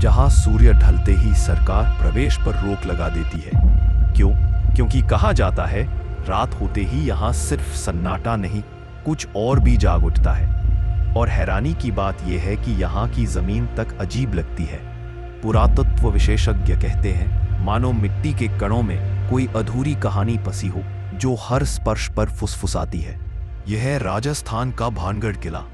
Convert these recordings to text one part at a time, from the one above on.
जहां सूर्य ढलते ही सरकार प्रवेश पर रोक लगा देती है। क्यों? क्योंकि कहा जाता है रात होते ही यहाँ सिर्फ सन्नाटा नहीं, कुछ और भी जाग उठता है। और हैरानी की बात यह है कि यहाँ की जमीन तक अजीब लगती है। पुरातत्व विशेषज्ञ कहते हैं मानो मिट्टी के कणों में कोई अधूरी कहानी फंसी हो जो हर स्पर्श पर फुसफुसाती है। यह है राजस्थान का भानगढ़ किला।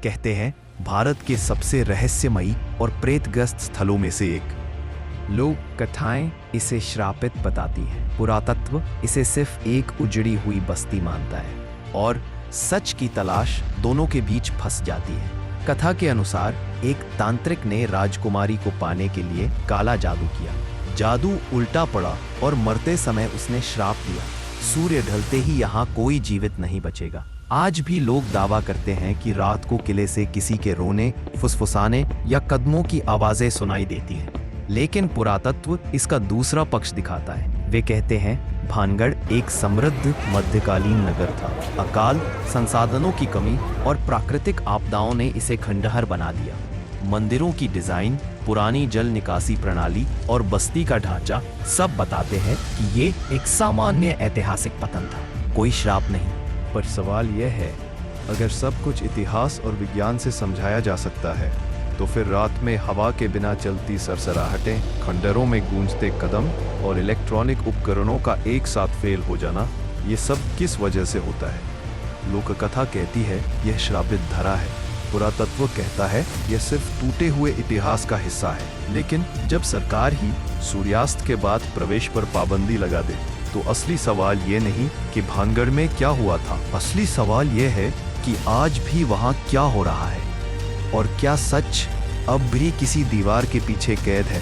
कहते हैं भारत के सबसे रहस्यमयी और प्रेतग्रस्त स्थलों में से एक। लोक कथाएं इसे श्रापित बताती हैं, पुरातत्व इसे सिर्फ एक उजड़ी हुई बस्ती मानता है, और सच की तलाश दोनों के बीच फंस जाती है। कथा के अनुसार एक तांत्रिक ने राजकुमारी को पाने के लिए काला जादू किया। जादू उल्टा पड़ा और मरते समय उसने श्राप दिया, सूर्य ढलते ही यहाँ कोई जीवित नहीं बचेगा। आज भी लोग दावा करते हैं कि रात को किले से किसी के रोने, फुसफुसाने या कदमों की आवाजें सुनाई देती हैं। लेकिन पुरातत्व इसका दूसरा पक्ष दिखाता है। वे कहते हैं भानगढ़ एक समृद्ध मध्यकालीन नगर था। अकाल, संसाधनों की कमी और प्राकृतिक आपदाओं ने इसे खंडहर बना दिया। मंदिरों की डिजाइन, पुरानी जल निकासी प्रणाली और बस्ती का ढांचा सब बताते हैं कि ये एक सामान्य ऐतिहासिक पतन था, कोई श्राप नहीं। पर सवाल यह है, अगर सब कुछ इतिहास और विज्ञान से समझाया जा सकता है, तो फिर रात में हवा के बिना चलती सरसराहटें, खंडहरों में गूंजते कदम और इलेक्ट्रॉनिक उपकरणों का एक साथ फेल हो जाना, ये सब किस वजह से होता है? लोककथा कहती है यह श्रापित धरा है। पुरातत्व कहता है यह सिर्फ टूटे हुए इतिहास का हिस्सा है। लेकिन जब सरकार ही सूर्यास्त के बाद प्रवेश पर पाबंदी लगा दे, तो असली सवाल ये नहीं कि भानगढ़ में क्या हुआ था। असली सवाल ये है कि आज भी वहाँ क्या हो रहा है, और क्या सच अब भी किसी दीवार के पीछे कैद है।